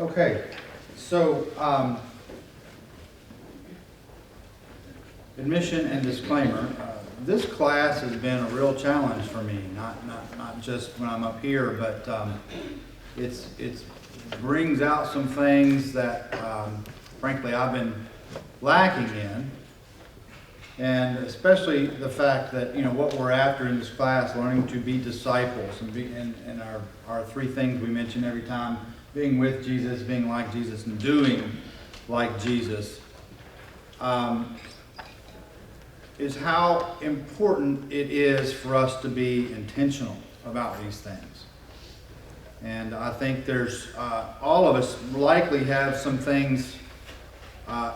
Okay, so admission and disclaimer. This class has been a real challenge for me, not just when I'm up here, but it brings out some things that frankly I've been lacking in, and especially the fact that what we're after in this class, learning to be disciples, and our three things we mention every time: being with Jesus, being like Jesus, and doing like Jesus. Is how important it is for us to be intentional about these things. And I think there's, all of us likely have some things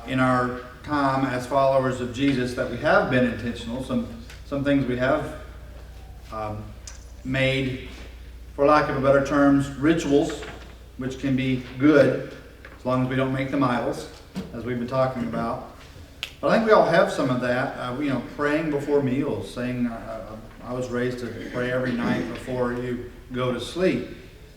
in our time as followers of Jesus that we have been intentional, some things we have made, for lack of a better terms, rituals, which can be good as long as we don't make them idols, as we've been talking about. But I think we all have some of that, praying before meals, saying, I was raised to pray every night before you go to sleep,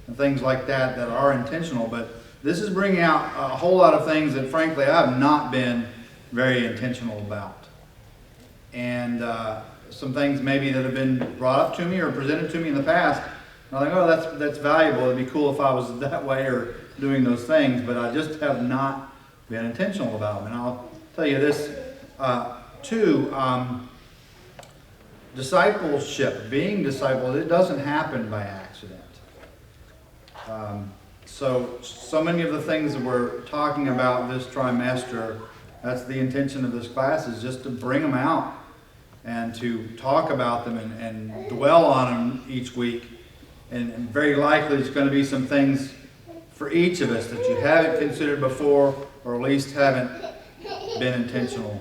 and things like that are intentional. But this is bringing out a whole lot of things that, frankly, I have not been very intentional about. And some things maybe that have been brought up to me or presented to me in the past, and I think, oh, that's valuable. It'd be cool if I was that way or doing those things, but I just have not been intentional about them. And I'll tell you this, too, discipleship, being discipled, it doesn't happen by accident. So many of the things that we're talking about this trimester, that's the intention of this class, is just to bring them out and to talk about them and dwell on them each week. And very likely it's going to be some things for each of us that you haven't considered before, or at least haven't been intentional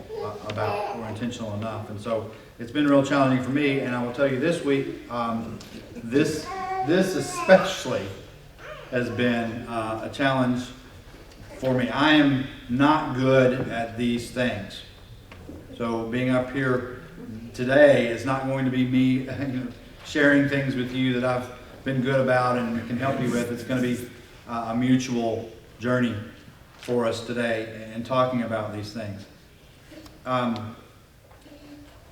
about, or intentional enough. And so it's been real challenging for me, and I will tell you this week, this especially has been a challenge for me. I am not good at these things. So being up here today is not going to be me sharing things with you that I've been good about and can help you with. It's going to be a mutual journey for us today in talking about these things.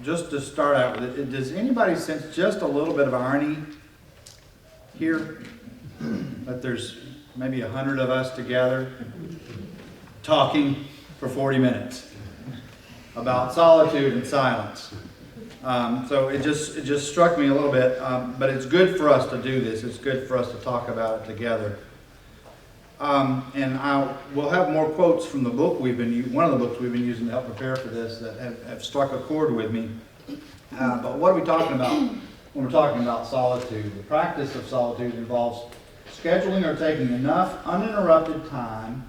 Just to start out with it, does anybody sense just a little bit of irony here? That there's maybe 100 of us together talking for 40 minutes about solitude and silence. So it just struck me a little bit, but it's good for us to do this. It's good for us to talk about it together. And we'll have more quotes from the book one of the books we've been using to help prepare for this that have struck a chord with me. But what are we talking about when we're talking about solitude? The practice of solitude involves scheduling or taking enough uninterrupted time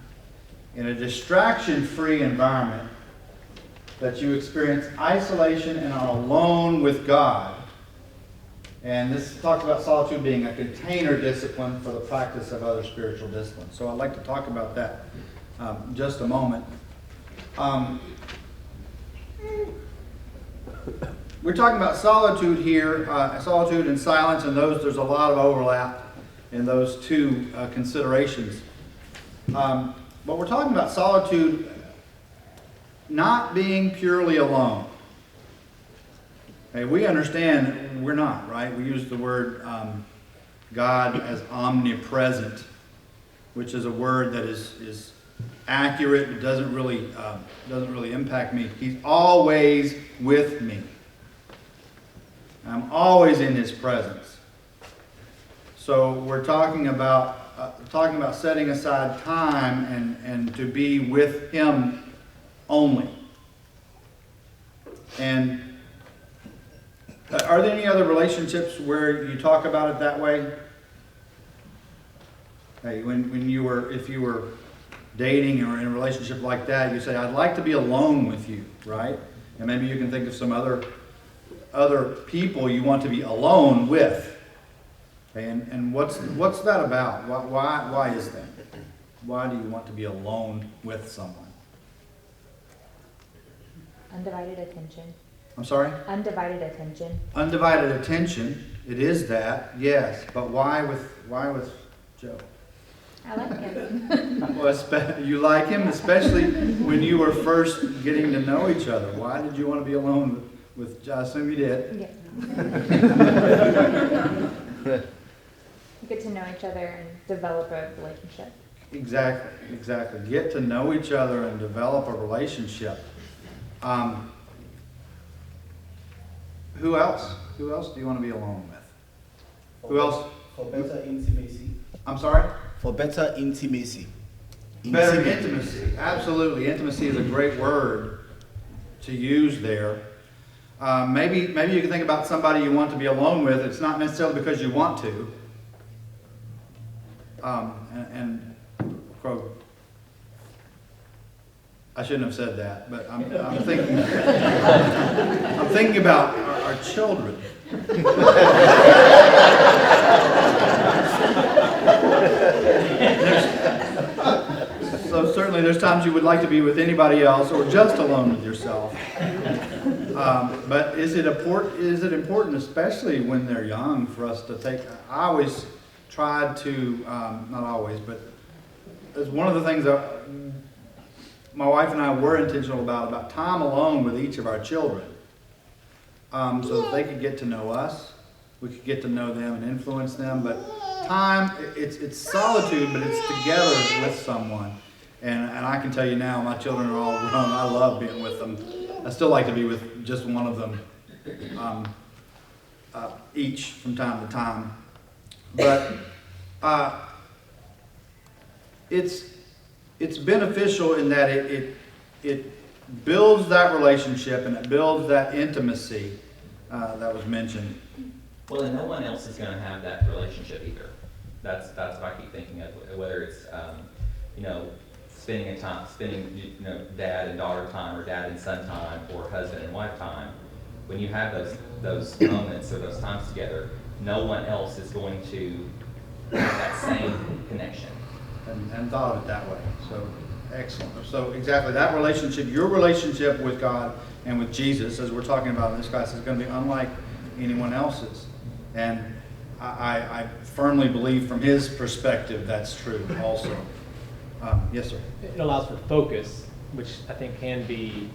in a distraction-free environment that you experience isolation and are alone with God. And this talks about solitude being a container discipline for the practice of other spiritual disciplines. So I'd like to talk about that just a moment. We're talking about solitude here, solitude and silence, and there's a lot of overlap in those two considerations. But we're talking about solitude not being purely alone. Okay, we understand we're not, right? We use the word God as omnipresent, which is a word that is accurate. It doesn't really impact me. He's always with me. I'm always in His presence. So we're talking about setting aside time and to be with Him only. And are there any other relationships where you talk about it that way? Hey, if you were dating or in a relationship like that, you say, "I'd like to be alone with you," right? And maybe you can think of some other people you want to be alone with. Okay, and what's that about? Why is that? Why do you want to be alone with someone? Undivided attention. I'm sorry? Undivided attention. Undivided attention. It is that, yes. But why with Joe? I like him. Well, you like him, especially when you were first getting to know each other. Why did you want to be alone with I assume you did. Yeah. You get to know each other and develop a relationship. Exactly. Get to know each other and develop a relationship. Who else? Who else do you want to be alone with? Who else? For better intimacy. I'm sorry? For better intimacy. Better intimacy. Absolutely. Intimacy is a great word to use there. Maybe you can think about somebody you want to be alone with. It's not necessarily because you want to. I shouldn't have said that, but I'm thinking. I'm thinking about our children. So certainly there's times you would like to be with anybody else or just alone with yourself. But is it important, especially when they're young, for us to take? I always tried to, not always, but it's one of the things that my wife and I were intentional about time alone with each of our children, so that they could get to know us, we could get to know them and influence them. But time, it's solitude, but it's together with someone. And I can tell you now, my children are all grown. I love being with them. I still like to be with just one of them each from time to time. But it's beneficial in that it builds that relationship and it builds that intimacy that was mentioned. Well, and no one else is going to have that relationship either. That's what I keep thinking of. Whether it's spending dad and daughter time, or dad and son time, or husband and wife time. When you have those moments or those times together, no one else is going to have that same connection. And thought of it that way. So excellent. So exactly that relationship, your relationship with God and with Jesus, as we're talking about in this class, is going to be unlike anyone else's. And I firmly believe from his perspective that's true also. Yes, sir. It allows for focus, which I think can be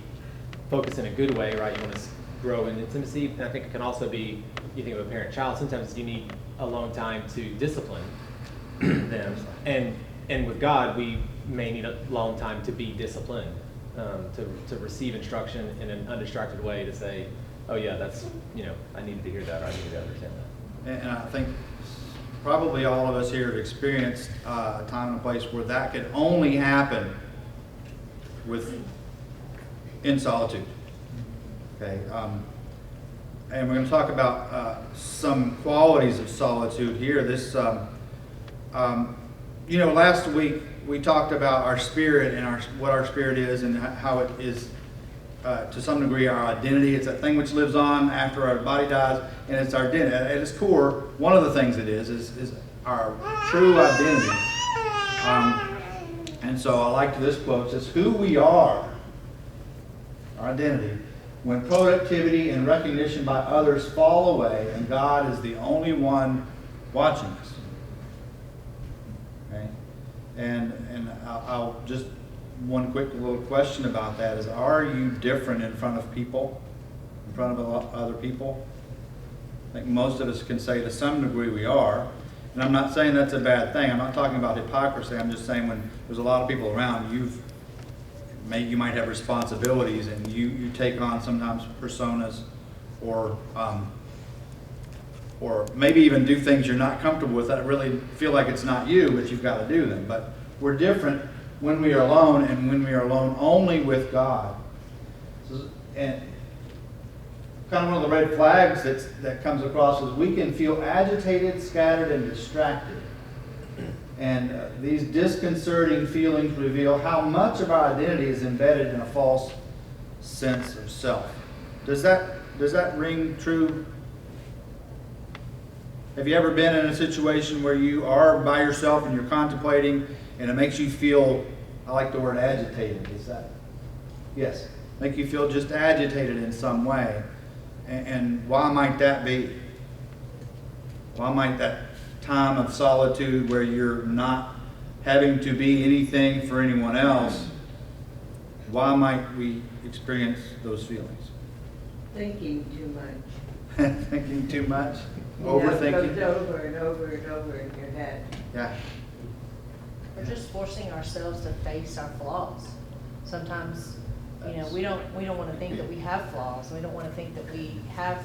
focus in a good way, right? You want to grow in intimacy. And I think it can also be, you think of a parent-child, sometimes you need alone time to discipline them. And with God, we may need a long time to be disciplined, to receive instruction in an undistracted way, to say, oh yeah, that's, I needed to hear that, or I needed to understand that. And I think probably all of us here have experienced a time and a place where that could only happen in solitude. Okay, and we're going to talk about some qualities of solitude here. This, last week we talked about our spirit and what our spirit is and how it is, to some degree, our identity. It's that thing which lives on after our body dies, and it's our identity. At its core, one of the things it is our true identity. And so I like this quote. It says, "Who we are, our identity, when productivity and recognition by others fall away, and God is the only one watching us." Okay? And I'll just, one quick little question about that is, are you different in front of people, in front of other people? I think most of us can say to some degree we are. And I'm not saying that's a bad thing. I'm not talking about hypocrisy. I'm just saying when there's a lot of people around, you might have responsibilities, and you take on sometimes personas, or maybe even do things you're not comfortable with that really feel like it's not you, but you've got to do them. But we're different when we are alone, and when we are alone only with God. And kind of one of the red flags that comes across is we can feel agitated, scattered, and distracted. And these disconcerting feelings reveal how much of our identity is embedded in a false sense of self. Does that ring true? Have you ever been in a situation where you are by yourself and you're contemplating, and it makes you feel, I like the word agitated, is that? Yes, make you feel just agitated in some way. And why might that be? Why might that time of solitude where you're not having to be anything for anyone else, why might we experience those feelings? Thinking too much. Thinking too much? You know, it Overthinking? goes over and over and over in your head. Yeah. We're just forcing ourselves to face our flaws. Sometimes, you know, we don't want to think that we have flaws. We don't want to think that we have,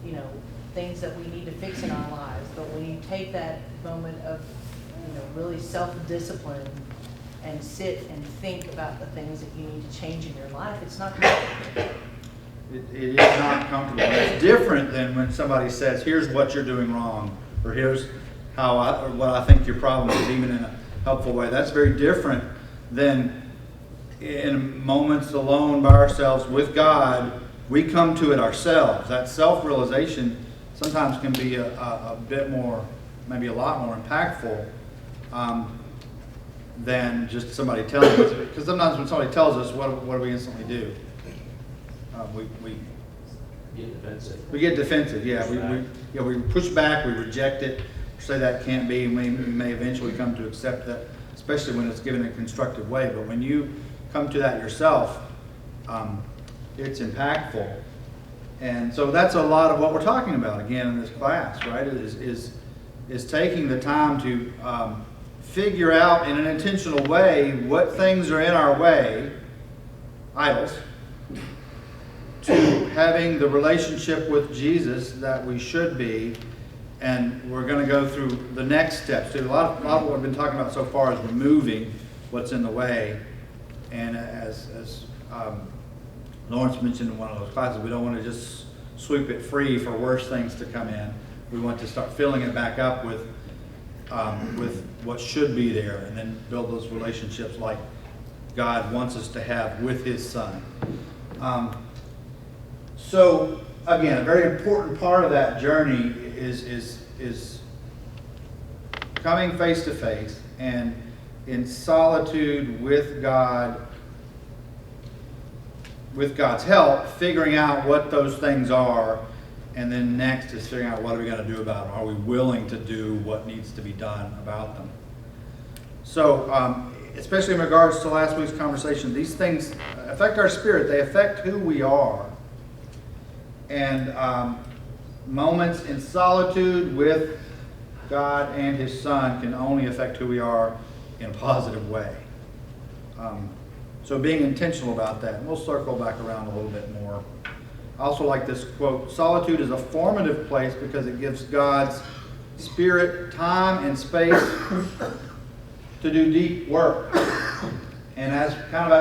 you know, things that we need to fix in our lives. But when you take that moment of, you know, really self-discipline and sit and think about the things that you need to change in your life, it's not comfortable. It is not comfortable. It's different than when somebody says, here's what you're doing wrong, or here's what I think your problem is, even in a helpful way. That's very different than in moments alone by ourselves with God. We come to it ourselves. That self-realization sometimes can be a bit more, maybe a lot more impactful than just somebody telling us. Because sometimes when somebody tells us, what do we instantly do? We get defensive. Yeah, we push back, we reject it, say that can't be, and we may eventually come to accept that, especially when it's given in a constructive way. But when you come to that yourself, it's impactful. And so that's a lot of what we're talking about again in this class, right? Is taking the time to figure out in an intentional way what things are in our way, idols, to having the relationship with Jesus that we should be. And we're going to go through the next steps. A lot of what we've been talking about so far is removing what's in the way. And as Lawrence mentioned in one of those classes, we don't want to just sweep it free for worse things to come in. We want to start filling it back up with what should be there, and then build those relationships like God wants us to have with His Son. So again, a very important part of that journey is coming face to face and in solitude with God, with God's help, figuring out what those things are, and then next is figuring out what are we going to do about them. Are we willing to do what needs to be done about them? So, especially in regards to last week's conversation, these things affect our spirit. They affect who we are. And moments in solitude with God and His Son can only affect who we are in a positive way. So being intentional about that. And we'll circle back around a little bit more. I also like this quote: solitude is a formative place because it gives God's Spirit time and space to do deep work. And as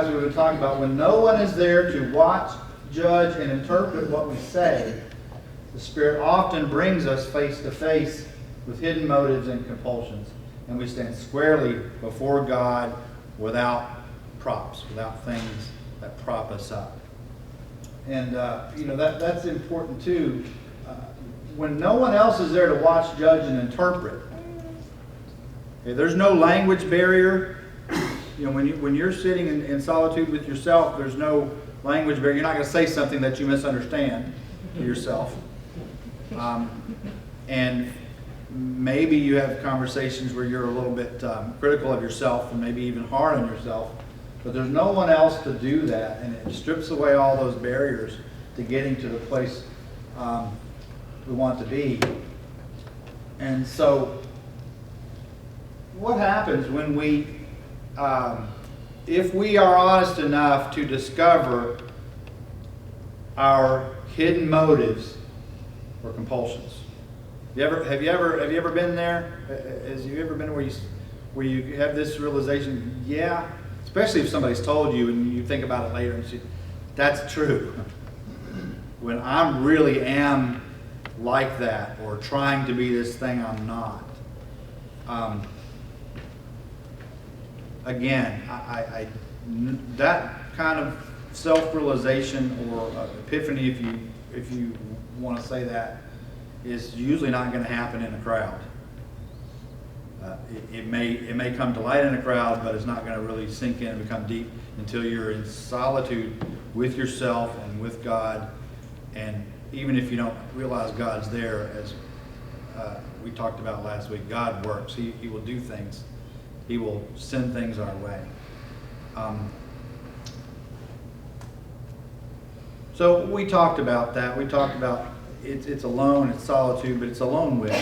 we've been talking about, when no one is there to watch, judge, and interpret what we say, the Spirit often brings us face to face with hidden motives and compulsions, and we stand squarely before God without props, without things that prop us up. And that's important too. When no one else is there to watch, judge, and interpret, okay, there's no language barrier. When you're sitting in solitude with yourself, there's no language barrier. You're not going to say something that you misunderstand to yourself. And maybe you have conversations where you're a little bit critical of yourself and maybe even hard on yourself. But there's no one else to do that, and it strips away all those barriers to getting to the place we want to be. And so, what happens when if we are honest enough to discover our hidden motives or compulsions? Have you ever been there? Have you ever been where you have this realization? Yeah. Especially if somebody's told you and you think about it later and see, that's true. When I really am like that or trying to be this thing I'm not. Again, that kind of self-realization or epiphany, if you want to say that, is usually not going to happen in a crowd. It may come to light in a crowd, but it's not going to really sink in and become deep until you're in solitude with yourself and with God. And even if you don't realize God's there, as we talked about last week, God works. He will do things He will send things our way. So we talked about that. We talked about it's alone, it's solitude, but it's alone with.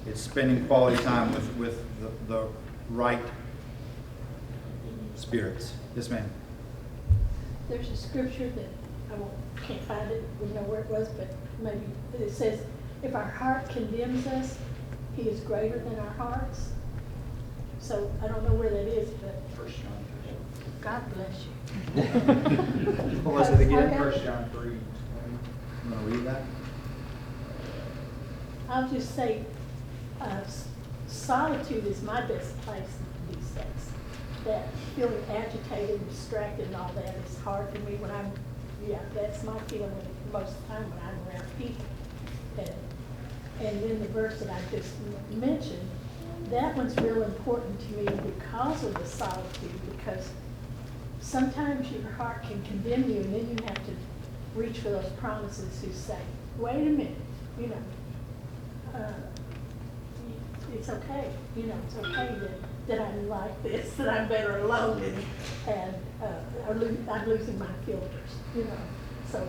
It's spending quality time with the right spirits. Yes, ma'am. There's a scripture that can't find it, we know where it was, but maybe it says, if our heart condemns us, he is greater than our hearts. So I don't know where that is, but First John. God bless you. What was it again? Okay. 1 John 3. You want to read that? I'll just say, solitude is my best place these days. That feeling agitated, distracted, and all that is hard for me when that's my feeling most of the time when I'm around people. And then the verse that I just mentioned, that one's real important to me because of the solitude, because sometimes your heart can condemn you, and then you have to reach for those promises who say, wait a minute, it's okay, it's okay that I'm like this, that I'm better alone, and I'm losing my filters, So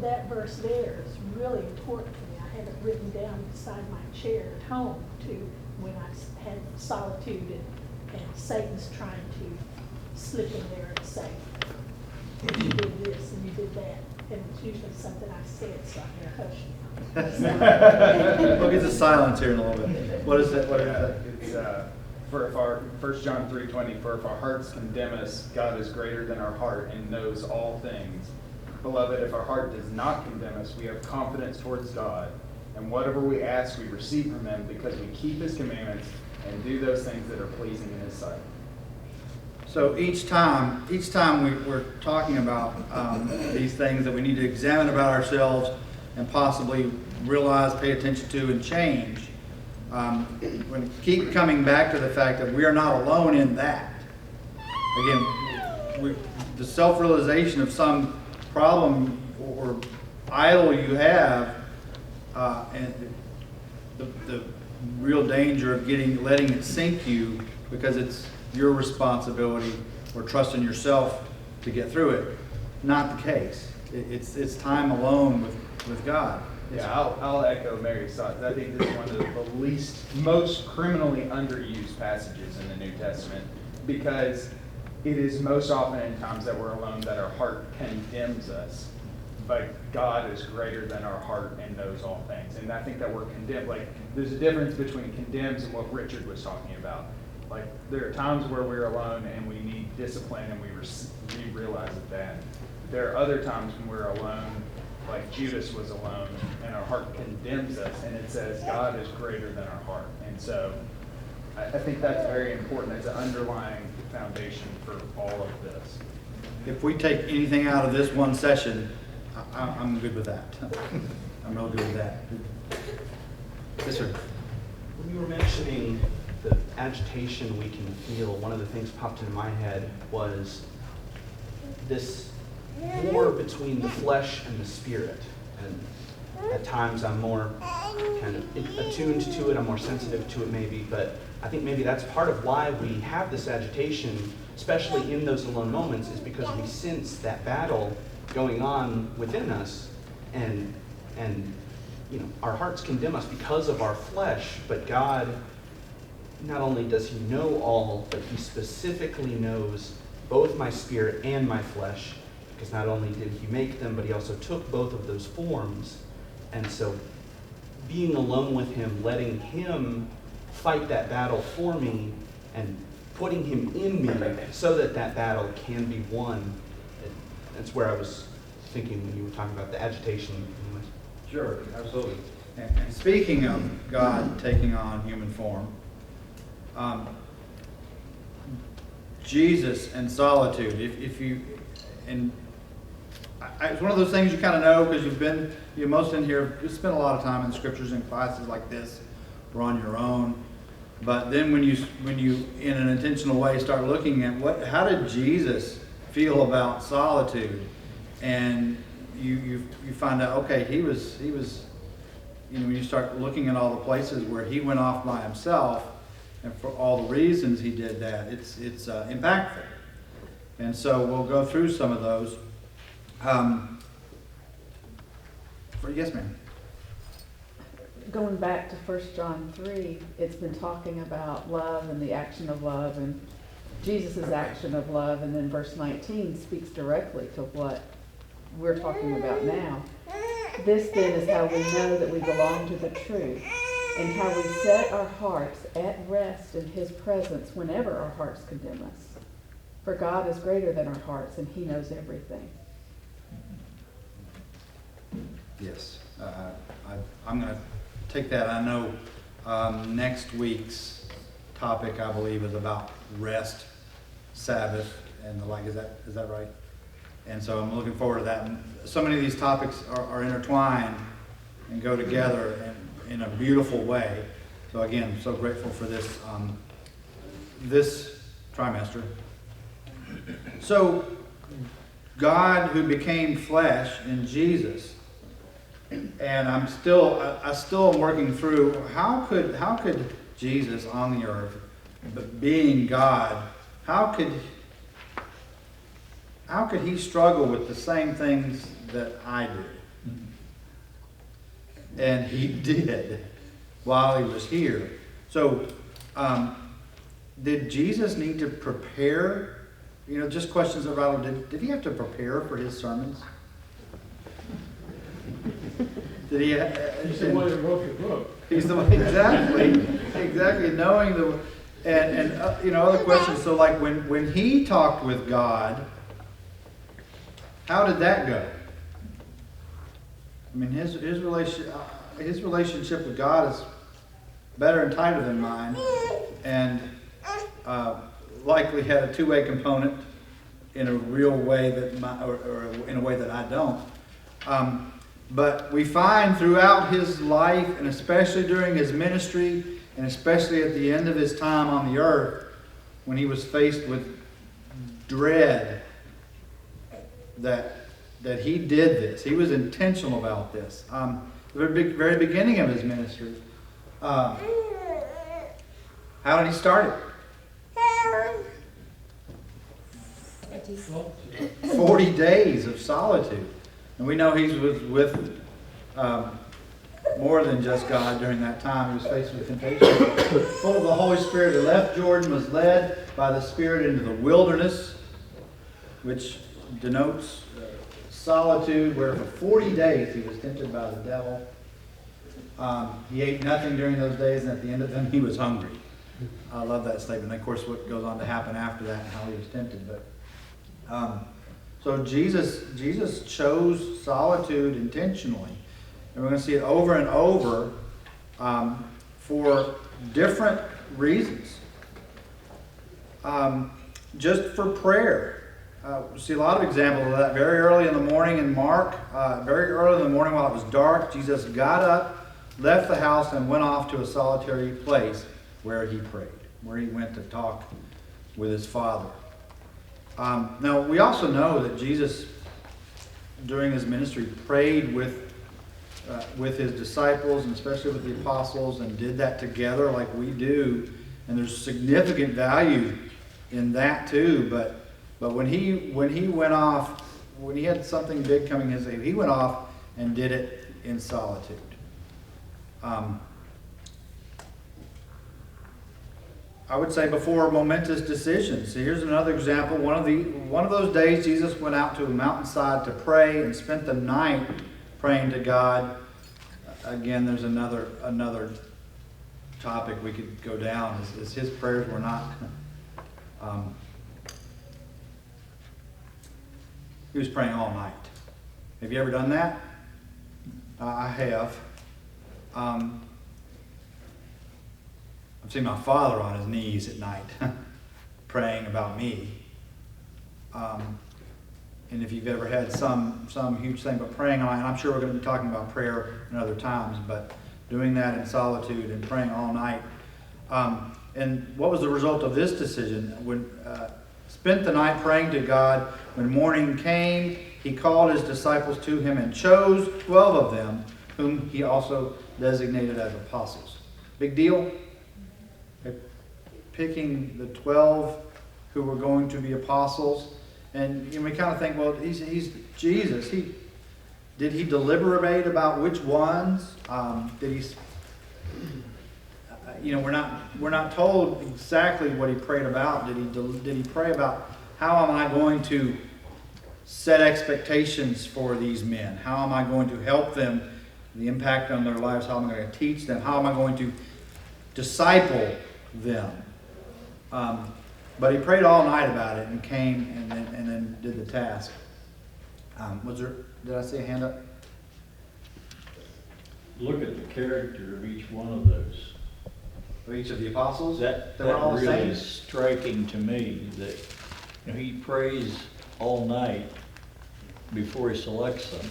that verse there is really important to me. I have it written down beside my chair at home too, when I had solitude and Satan's trying to slip in there and say, you did this and you did that. And it's usually something I said, so I'm going to hush now. We'll get to silence here in a little bit. What is that? What is that? It's for if our 1 John 3:20, for if our hearts condemn us, God is greater than our heart and knows all things. Beloved, if our heart does not condemn us, we have confidence towards God, and whatever we ask, we receive from Him, because we keep His commandments and do those things that are pleasing in His sight. So each time we're talking about these things that we need to examine about ourselves and possibly realize, pay attention to, and change, we're going to keep coming back to the fact that we are not alone in that. Again, the self-realization of some problem or idol you have, and the real danger of letting it sink you because it's your responsibility or trust in yourself to get through it. Not the case. It's time alone with God. Yeah, I'll echo Mary's thoughts. I think this is one of the most criminally underused passages in the New Testament, because it is most often in times that we're alone that our heart condemns us. But God is greater than our heart and knows all things. And I think that we're condemned. Like, there's a difference between condemns and what Richard was talking about. Like, there are times where we're alone and we need discipline and we realize that. There are other times when we're alone, like Judas was alone, and our heart condemns us, and it says God is greater than our heart. And so I think that's very important as an underlying foundation for all of this. If we take anything out of this one session, I'm good with that. I'm real good with that. Yes, sir. When you were mentioning the agitation we can feel, one of the things popped into my head was this war between the flesh and the spirit. And at times I'm more kind of attuned to it, I'm more sensitive to it maybe, but I think maybe that's part of why we have this agitation, especially in those alone moments, is because we sense that battle going on within us, and our hearts condemn us because of our flesh, but God, not only does He know all, but He specifically knows both my spirit and my flesh, because not only did He make them, but He also took both of those forms. And so being alone with Him, letting Him fight that battle for me, and putting Him in me so that that battle can be won, that's where I was thinking when you were talking about the agitation. Sure, absolutely. And speaking of God taking on human form, Jesus and solitude. It's one of those things you kind of know because most in here, you spent a lot of time in scriptures and classes like this, or on your own. But then when you in an intentional way start looking at how did Jesus feel about solitude, and you find out, okay, he was when you start looking at all the places where He went off by Himself and for all the reasons he did that. It's impactful. And so we'll go through some of those. Yes, ma'am. Going back to 1 John 3, it's been talking about love and the action of love and Jesus' action of love, and then verse 19 speaks directly to what we're talking about now. This then is how we know that we belong to the truth, and how we set our hearts at rest in his presence whenever our hearts condemn us. For God is greater than our hearts, and he knows everything. Yes. I'm going to take that. I know next week's topic, I believe, is about rest, Sabbath, and the like. Is that right? And so I'm looking forward to that. And so many of these topics are intertwined and go together in a beautiful way. So again, I'm so grateful for this this trimester. So God, who became flesh in Jesus, and I still am working through how could Jesus on the earth, but being God, how could he struggle with the same things that I did? And he did while he was here. So did Jesus need to prepare? Just questions that rattle. Did he have to prepare for his sermons? Did he? He's the one that wrote the book. He's the one, exactly. Knowing and other questions. So like when he talked with God, how did that go? I mean, his relationship with God is better and tighter than mine, and likely had a two-way component in a real way or in a way that I don't. But we find throughout his life, and especially during his ministry, and especially at the end of his time on the earth, when he was faced with dread, that he did this. He was intentional about this. The very beginning of his ministry. How did he start it? 40 days of solitude. And we know he was with more than just God during that time. He was faced with temptation. Full of the Holy Spirit, he left Jordan, was led by the Spirit into the wilderness, which denotes solitude, where for 40 days he was tempted by the devil. He ate nothing during those days, and at the end of them he was hungry. I love that statement. Of course, what goes on to happen after that and how he was tempted. But so Jesus chose solitude intentionally. And we're going to see it over and over for different reasons. Just for prayer. We see a lot of examples of that. Very early in the morning in Mark, very early in the morning while it was dark, Jesus got up, left the house, and went off to a solitary place where he prayed, where he went to talk with his Father. Now, we also know that Jesus, during his ministry, prayed with his disciples, and especially with the apostles, and did that together like we do. And there's significant value in that too. But when he went off, when he had something big coming his way, he went off and did it in solitude. I would say before momentous decisions. So here's another example. One of those days, Jesus went out to a mountainside to pray and spent the night praying to God. Again, there's another topic we could go down. Is his prayers were not. He was praying all night. Have you ever done that? I have. I've seen my father on his knees at night praying about me. And if you've ever had some huge thing, but praying all night, and I'm sure we're going to be talking about prayer in other times, but doing that in solitude and praying all night. And what was the result of this decision? When spent the night praying to God. When morning came, he called his disciples to him and chose 12 of them, whom he also designated as apostles. Big deal? picking the 12 who were going to be apostles. And we kind of think, well, he's Jesus. Did he deliberate about which ones? Did he? We're not told exactly what he prayed about. Did he pray about how am I going to set expectations for these men? How am I going to help them? The impact on their lives. How am I going to teach them? How am I going to disciple them? But he prayed all night about it and came and then did the task. Did I see a hand up? Look at the character of each one of those. Of each of the apostles? That were all the really same? is striking to me that he prays all night before he selects them.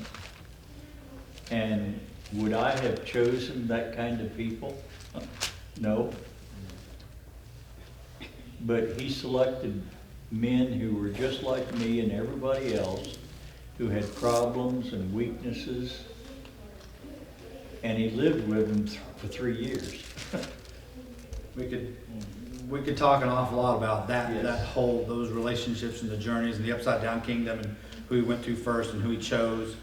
And would I have chosen that kind of people? No. But he selected men who were just like me and everybody else, who had problems and weaknesses, and he lived with them for 3 years. We could talk an awful lot about that, Yes. those relationships and the journeys and the upside down kingdom and who he went to first and who he chose.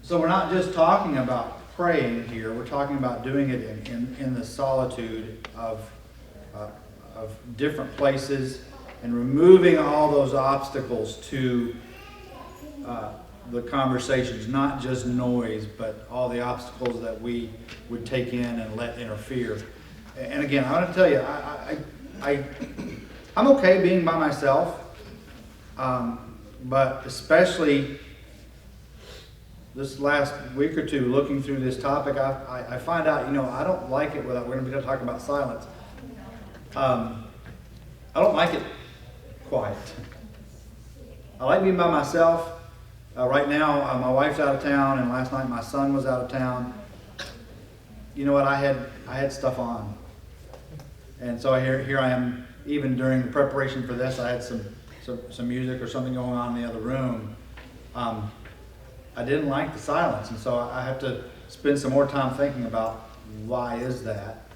So we're not just talking about praying here. We're talking about doing it in the solitude of different places and removing all those obstacles to the conversations, not just noise, but all the obstacles that we would take in and let interfere. And again, I want to tell you, I'm okay being by myself, but especially this last week or two, looking through this topic, I find out, I don't like it without, we're going to be talking about silence. I don't like it quiet. I like being by myself. Right now, my wife's out of town, and last night my son was out of town. You know what? I had stuff on, and so here I am. Even during the preparation for this, I had some music or something going on in the other room. I didn't like the silence, and so I have to spend some more time thinking about why is that.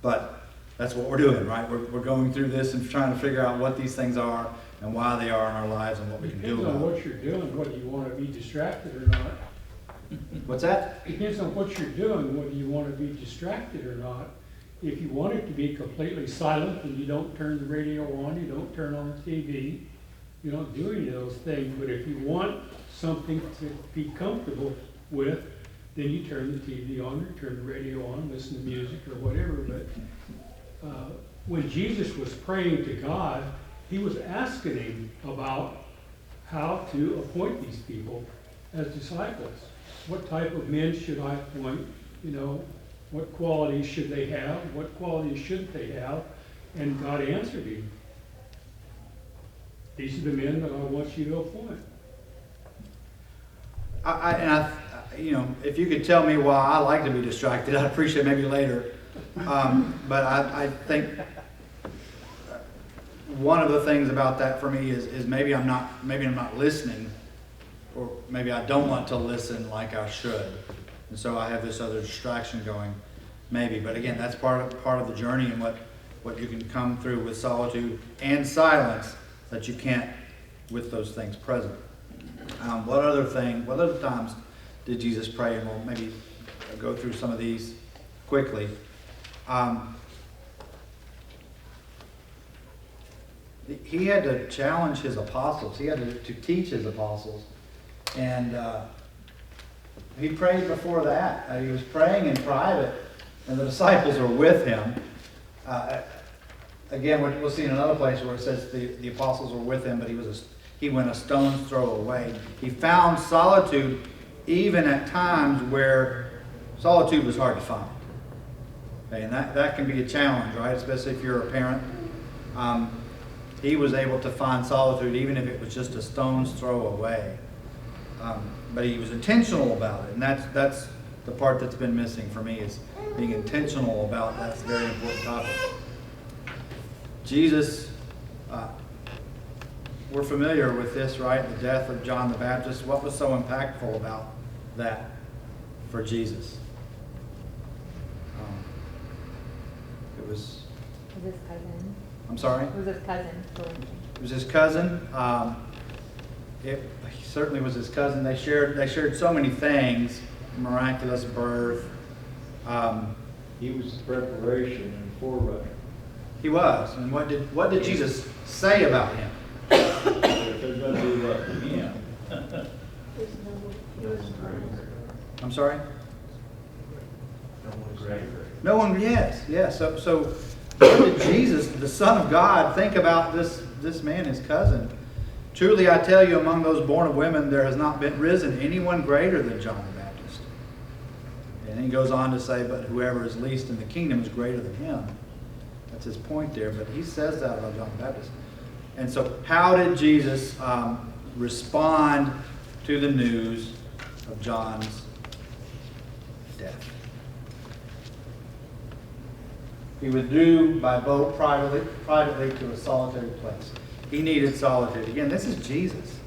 But that's what we're doing, right? We're going through this and trying to figure out what these things are and why they are in our lives and what we can do Depends on about it. what you're doing, whether you want to be distracted or not. What's that? Depends on what you're doing, whether you want to be distracted or not. If you want it to be completely silent and you don't turn the radio on, you don't turn on the TV, you don't do any of those things. But if you want something to be comfortable with, then you turn the TV on or turn the radio on, listen to music or whatever. But when Jesus was praying to God, he was asking him about how to appoint these people as disciples. What type of men should I appoint? What qualities should they have? What qualities shouldn't they have? And God answered him. These are the men that I want you to appoint. If you could tell me why I like to be distracted, I'd appreciate it maybe later. But I think one of the things about that for me is maybe I'm not listening, or maybe I don't want to listen like I should, and so I have this other distraction going, maybe. But again, that's part of the journey and what you can come through with solitude and silence that you can't with those things present. What other times did Jesus pray? And we'll maybe go through some of these quickly. He had to challenge his apostles. He had to teach his apostles. And he prayed before that. He was praying in private, and the disciples were with him. Again, we'll see in another place where it says the apostles were with him, but he went a stone's throw away. He found solitude even at times where solitude was hard to find. Okay, and that can be a challenge, right? Especially if you're a parent. He was able to find solitude even if it was just a stone's throw away. But he was intentional about it, and that's the part that's been missing for me, is being intentional about that's a very important topic. Jesus, we're familiar with this, right? The death of John the Baptist. What was so impactful about that for Jesus? It was, Was his cousin? I'm sorry? It was his cousin. It was his cousin. He certainly was his cousin. They shared so many things. Miraculous birth. He was the preparation and forerunner. He was. And what did Jesus say about him? If they're gonna do that to him. There's no, I'm sorry? Greater. No one. Yes. So what did Jesus, the Son of God, think about this man, his cousin? Truly, I tell you, among those born of women, there has not been risen anyone greater than John the Baptist. And he goes on to say, but whoever is least in the kingdom is greater than him. That's his point there. But he says that about John the Baptist. And so, how did Jesus respond to the news of John's death? He withdrew by boat privately to a solitary place. He needed solitude. Again, this is Jesus.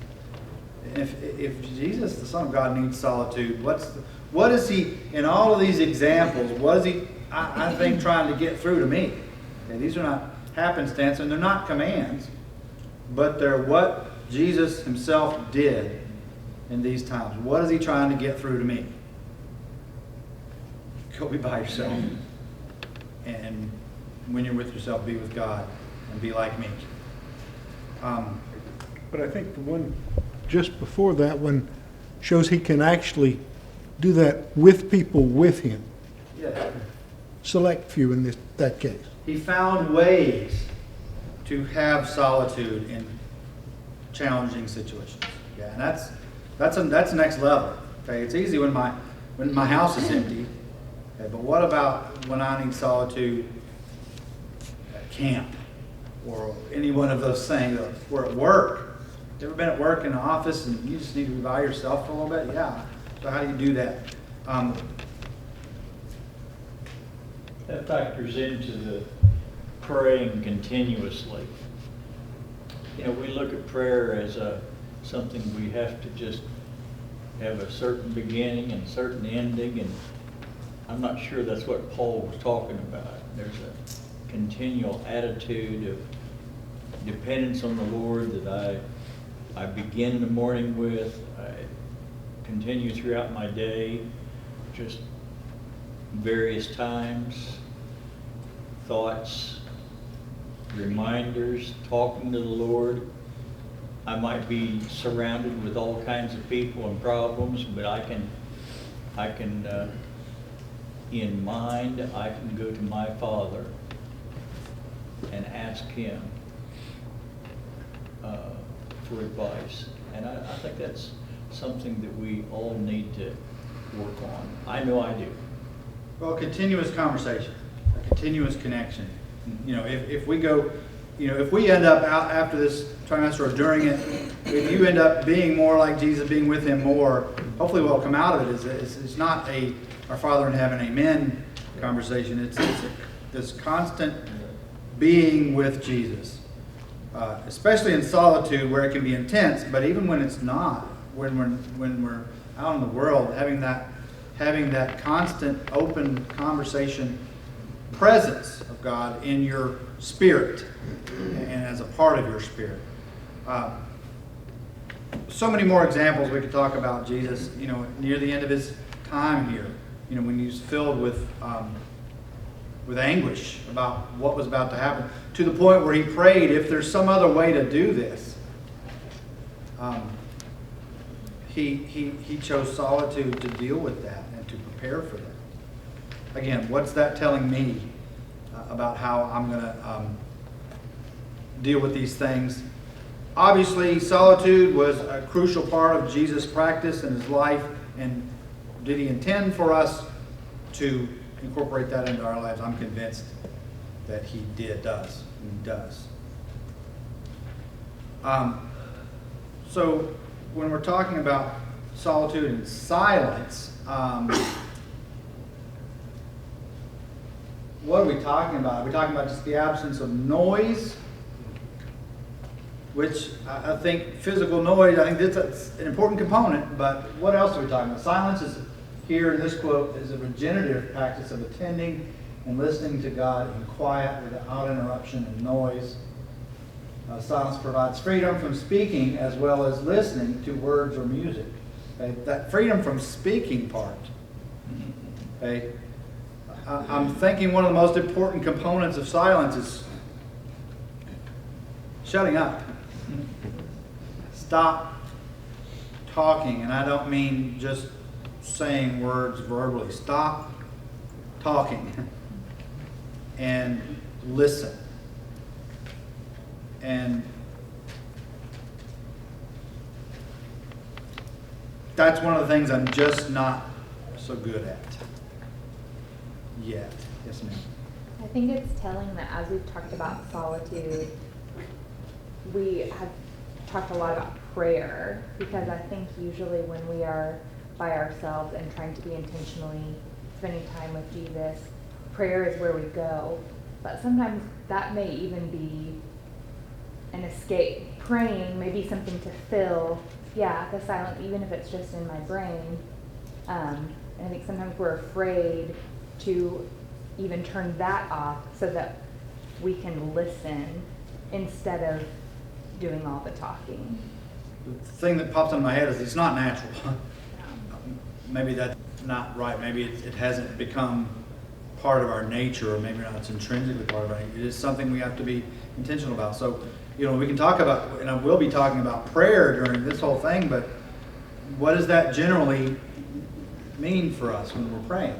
If Jesus, the Son of God, needs solitude, what is he, in all of these examples, what is he, I think, trying to get through to me? Okay, these are not happenstance, and they're not commands, but they're what Jesus himself did in these times. What is he trying to get through to me? Go be by yourself. And when you're with yourself, be with God and be like me. But I think the one just before that one shows he can actually do that with people with him. Yeah. Select few in that case. He found ways to have solitude in challenging situations. Yeah, and that's next level. Okay, it's easy when my house is empty. Okay, but what about when I need solitude at camp or any one of those things? Or at work. You ever been at work in an office and you just need to be by yourself for a little bit? Yeah. So how do you do that? That factors into the praying continuously. You know, we look at prayer as something we have to just have a certain beginning and certain ending, and I'm not sure that's what Paul was talking about. There's a continual attitude of dependence on the Lord that I begin the morning with, I continue throughout my day, just various times, thoughts, reminders, talking to the Lord. I might be surrounded with all kinds of people and problems, but I can in mind, I can go to my Father and ask Him for advice. And I think that's something that we all need to work on. I know I do. Well, continuous conversation, a continuous connection. You know, if we go, you know, if we end up out after this trimester or during it, if you end up being more like Jesus, being with Him more, hopefully what will come out of it is it's not a our Father in heaven, amen conversation. It's this constant being with Jesus, especially in solitude where it can be intense. But even when it's not, when we're out in the world, having that constant open conversation, presence of God in your spirit and as a part of your spirit. So many more examples we could talk about Jesus. You know, near the end of His time here. You know, when He was filled with anguish about what was about to happen, to the point where He prayed, if there's some other way to do this. He chose solitude to deal with that and to prepare for that. Again, what's that telling me about how I'm going to deal with these things? Obviously, solitude was a crucial part of Jesus' practice and His life, and did He intend for us to incorporate that into our lives? I'm convinced that He does. So when we're talking about solitude and silence, what are we talking about? Are we talking about just the absence of noise? Which I think physical noise, I think that's an important component, but what else are we talking about? Silence is here in this quote is a regenerative practice of attending and listening to God in quiet without interruption and noise. Silence provides freedom from speaking as well as listening to words or music. Okay? That freedom from speaking part. Okay? I'm thinking one of the most important components of silence is shutting up. Stop talking, and I don't mean just saying words verbally. Stop talking and listen. And that's one of the things I'm just not so good at yet. Yes, ma'am. I think it's telling that as we've talked about solitude, we have talked a lot about prayer, because I think usually when we are by ourselves and trying to be intentionally spending time with Jesus, prayer is where we go. But sometimes that may even be an escape. Praying may be something to fill, the silence, even if it's just in my brain. And I think sometimes we're afraid to even turn that off so that we can listen instead of doing all the talking. The thing that pops into my head is it's not natural. Maybe that's not right. Maybe it hasn't become part of our nature, or maybe not it's intrinsically part of our nature. It is something we have to be intentional about. So, we can talk about, and I will be talking about prayer during this whole thing, but what does that generally mean for us when we're praying?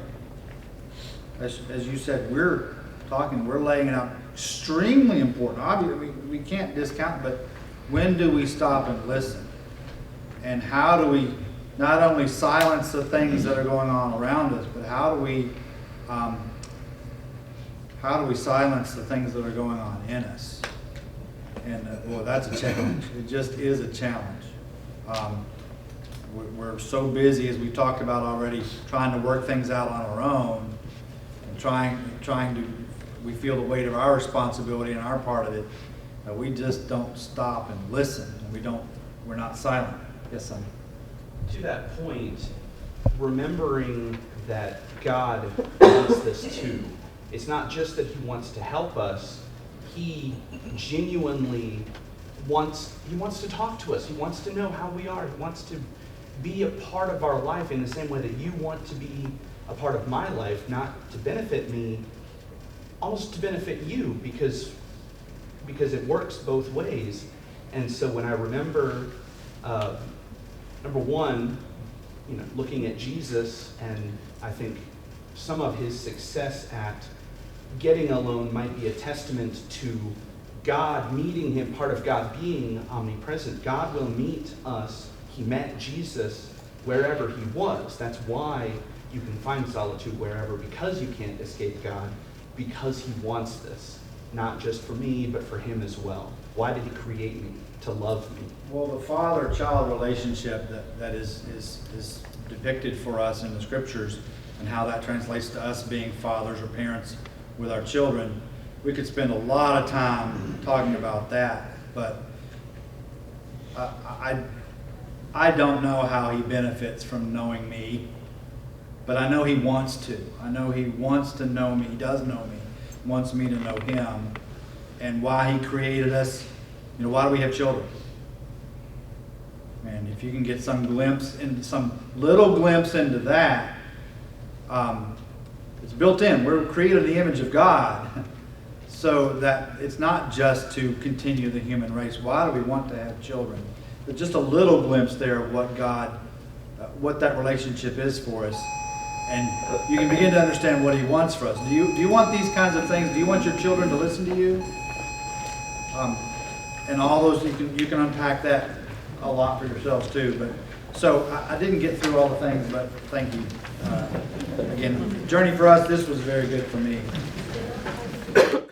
As you said, we're laying it out. Extremely important. Obviously, we can't discount, but when do we stop and listen? And how do we not only silence the things that are going on around us, but how do we silence the things that are going on in us? And that's a challenge. It just is a challenge. We're so busy, as we talked about already, trying to work things out on our own, and trying to. We feel the weight of our responsibility and our part of it. We just don't stop and listen, and we're not silent. Yes, son. To that point, remembering that God wants this too. It's not just that He wants to help us. He genuinely wants to talk to us. He wants to know how we are. He wants to be a part of our life in the same way that you want to be a part of my life, not to benefit me, almost to benefit you, because it works both ways. And so when I remember, number one, looking at Jesus, and I think some of his success at getting alone might be a testament to God meeting him, part of God being omnipresent. God will meet us. He met Jesus wherever he was. That's why you can find solitude wherever, because you can't escape God, because he wants this, not just for me, but for him as well. Why did he create me? To love me. Well, the father-child relationship that is depicted for us in the scriptures, and how that translates to us being fathers or parents with our children, we could spend a lot of time talking about that, but I don't know how he benefits from knowing me, but I know he wants to. I know he wants to know me. He does know me, wants me to know him, and why he created us. Why do we have children? And if you can get some little glimpse into that, it's built in. We're created in the image of God, so that it's not just to continue the human race. Why do we want to have children? But just a little glimpse there of what that relationship is for us, and you can begin to understand what he wants for us. Do you want these kinds of things? Do you want your children to listen to you? And all those, you can unpack that a lot for yourselves too. But so I didn't get through all the things, but thank you. Again, journey for us. This was very good for me.